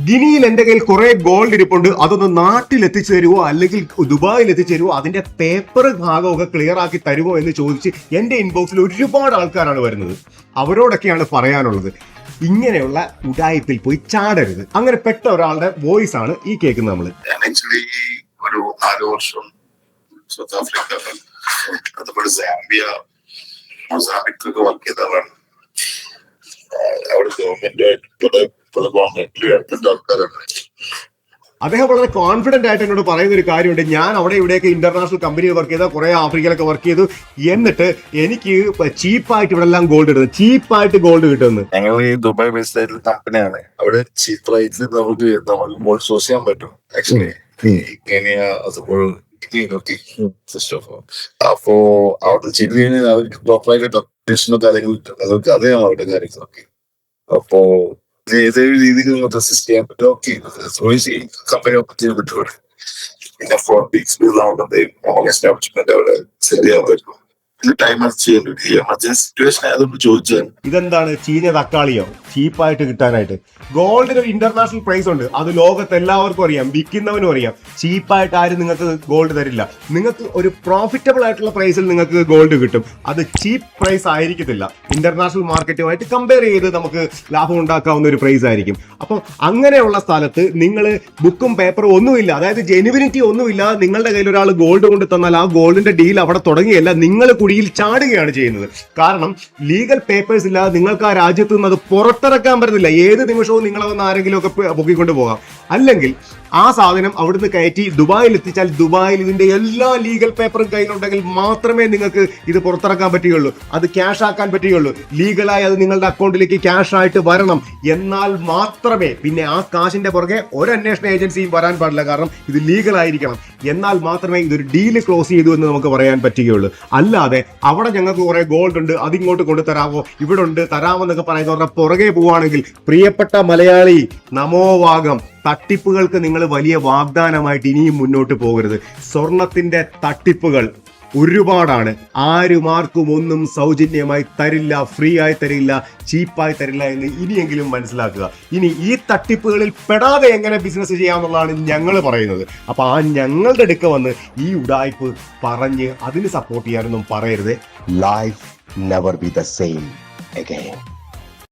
ഗിനിയിൽ എന്റെ കയ്യിൽ കുറെ ഗോൾഡ് ഇരിപ്പുണ്ട്, അതൊന്ന് നാട്ടിൽ എത്തിച്ചു തരുമോ അല്ലെങ്കിൽ ദുബായിൽ എത്തിച്ചു തരുമോ, അതിന്റെ പേപ്പർ ഭാഗമൊക്കെ ക്ലിയർ ആക്കി തരുമോ എന്ന് ചോദിച്ച് എന്റെ ഇൻബോക്സിൽ ഒരുപാട് ആൾക്കാരാണ് വരുന്നത്. അവരോടൊക്കെയാണ് പറയാനുള്ളത്, ഇങ്ങനെയുള്ള ഉഡായിപ്പിൽ പോയി ചാടരുത്. അങ്ങനെ പെട്ട ഒരാളുടെ വോയിസ് ആണ് ഈ കേൾക്കുന്നത്. നമ്മള് ഒരു 4 വർഷം സൗത്ത് ആഫ്രിക്ക, അതുപോലെ സാംബിയ, മൊസാംബിക്കൊക്കെ വർക്ക് ചെയ്തവരാണ്. അവിടെ ഗവൺമെന്റായിട്ട് പല ഗവൺമെന്റിലും അടുത്ത ആൾക്കാരാണ്. അദ്ദേഹം വളരെ കോൺഫിഡന്റ് ആയിട്ട് എന്നോട് പറയുന്ന ഒരു കാര്യമുണ്ട്, ഞാൻ അവിടെ ഇവിടെയൊക്കെ ഇന്റർനാഷണൽ കമ്പനിയിൽ വർക്ക് ചെയ്ത, കുറെ ആഫ്രിക്കയിലൊക്കെ വർക്ക് ചെയ്തു, എന്നിട്ട് എനിക്ക് ചീപ്പായിട്ട് ഇവിടെ എല്ലാം ഗോൾഡ് കിട്ടുന്നു, ചീപ്പായിട്ട് ഗോൾഡ് കിട്ടുന്നു. ഞങ്ങൾ ഈ ദുബായ് ബേസ്ഡ് ആയിട്ടുള്ള കമ്പനിയാണ്. അവിടെ ചീപ്പ് റേറ്റിൽ നമുക്ക് ഗോൾഡ് സോഴ്സ് ചെയ്യാൻ പറ്റും. ആക്ച്വലി കെനിയ, അതുപോലെ അപ്പോ അവിടെ ചെയ്ത് കഴിഞ്ഞാൽ അവർക്ക് പ്രോപ്പറായിട്ട് ഡൊക്ടേഷനോ കാര്യങ്ങളൊക്കെ അതൊക്കെ അറിയാം അവരുടെ കാര്യങ്ങളൊക്കെ. അപ്പോ ഏതൊരു രീതിയിൽ നമുക്ക് അസിസ്റ്റ് ചെയ്യാൻ പറ്റും. ഓക്കെ, കമ്പനി ഓപ്പർച്യൂണിറ്റി വിട്ടുകൊണ്ട് പിന്നെ 4 weeks എസ്റ്റാബ്ലിഷ്മെന്റ് അവിടെ സെറ്റ് ചെയ്യാൻ പറ്റും. ഇതെന്താണ്, ചീഞ്ഞ തക്കാളിയോ ചീപ്പായിട്ട് കിട്ടാനായിട്ട്? ഗോൾഡിന് ഒരു ഇന്റർനാഷണൽ പ്രൈസ് ഉണ്ട്, അത് ലോകത്ത് എല്ലാവർക്കും അറിയാം, വിൽക്കുന്നവനും അറിയാം. ചീപ്പായിട്ട് ആരും നിങ്ങൾക്ക് ഗോൾഡ് തരില്ല. നിങ്ങൾക്ക് ഒരു പ്രോഫിറ്റബിൾ ആയിട്ടുള്ള പ്രൈസിൽ നിങ്ങൾക്ക് ഗോൾഡ് കിട്ടും, അത് ചീപ്പ് പ്രൈസ് ആയിരിക്കത്തില്ല. ഇന്റർനാഷണൽ മാർക്കറ്റുമായിട്ട് കമ്പയർ ചെയ്ത് നമുക്ക് ലാഭം ഉണ്ടാക്കാവുന്ന ഒരു പ്രൈസ് ആയിരിക്കും. അപ്പം അങ്ങനെയുള്ള സ്ഥലത്ത് നിങ്ങൾ ബുക്കും പേപ്പറും ഒന്നുമില്ല, അതായത് ജെനുവിനിറ്റി ഒന്നുമില്ല, നിങ്ങളുടെ കയ്യിൽ ഒരാൾ ഗോൾഡ് കൊണ്ട് തന്നാൽ ആ ഗോൾഡിന്റെ ഡീൽ അവിടെ തുടങ്ങിയല്ല, നിങ്ങൾ കുടിയിൽ ചാടുകയാണ് ചെയ്യുന്നത്. കാരണം ലീഗൽ പേപ്പേഴ്സ് ഇല്ലാതെ നിങ്ങൾക്ക് ആ രാജ്യത്ത് നിന്ന് അത് പുറത്തിറക്കാൻ പറ്റത്തില്ല. ഏത് നിമിഷവും നിങ്ങളെ വന്ന് ആരെങ്കിലും ഒക്കെ പൊക്കിക്കൊണ്ട് പോകാം. അല്ലെങ്കിൽ ആ സാധനം അവിടുന്ന് കയറ്റി ദുബായിൽ എത്തിച്ചാൽ ദുബായിൽ ഇതിന്റെ എല്ലാ ലീഗൽ പേപ്പറും കയ്യിലുണ്ടെങ്കിൽ മാത്രമേ നിങ്ങൾക്ക് ഇത് പുറത്തിറക്കാൻ പറ്റുകയുള്ളൂ, അത് ക്യാഷ് ആക്കാൻ പറ്റുകയുള്ളൂ. ലീഗലായി അത് നിങ്ങളുടെ അക്കൗണ്ടിലേക്ക് ക്യാഷ് ആയിട്ട് വരണം. എന്നാൽ മാത്രമേ, പിന്നെ ആ കാശിന്റെ പുറകെ ഒരു അന്വേഷണ ഏജൻസിയും വരാൻ പാടില്ല, കാരണം ഇത് ലീഗൽ ആയിരിക്കണം. എന്നാൽ മാത്രമേ ഇതൊരു ഡീല് ക്ലോസ് ചെയ്തു എന്ന് നമുക്ക് പറയാൻ പറ്റുകയുള്ളൂ. അല്ലാതെ അവിടെ ഞങ്ങൾക്ക് കുറെ ഗോൾഡ് ഉണ്ട്, അതിങ്ങോട്ട് കൊണ്ടുതരാമോ, ഇവിടെ ഉണ്ട് തരാമെന്നൊക്കെ പറയുന്നവരുടെ പുറകെ പോവുകയാണെങ്കിൽ, പ്രിയപ്പെട്ട മലയാളി, നമോവാകം, തട്ടിപ്പുകൾക്ക് നിങ്ങൾ വലിയ വാഗ്ദാനമായിട്ട് ഇനിയും മുന്നോട്ട് പോകരുത്. സ്വർണത്തിന്റെ തട്ടിപ്പുകൾ ഒരുപാടാണ്. ആർക്കും ഒന്നും സൗജന്യമായി തരില്ല, ഫ്രീ ആയി തരില്ല, ചീപ്പായി തരില്ല എന്ന് ഇനിയെങ്കിലും മനസ്സിലാക്കുക. ഇനി ഈ തട്ടിപ്പുകളിൽ പെടാതെ എങ്ങനെ ബിസിനസ് ചെയ്യാമെന്നുള്ളതാണ് ഞങ്ങൾ പറയുന്നത്. അപ്പൊ ആ ഞങ്ങളുടെ അടുക്ക വന്ന് ഈ ഉഡായിപ്പ് പറഞ്ഞ് അതിന് സപ്പോർട്ട് ചെയ്യാനൊന്നും പറയരുത്. Life never be the same again.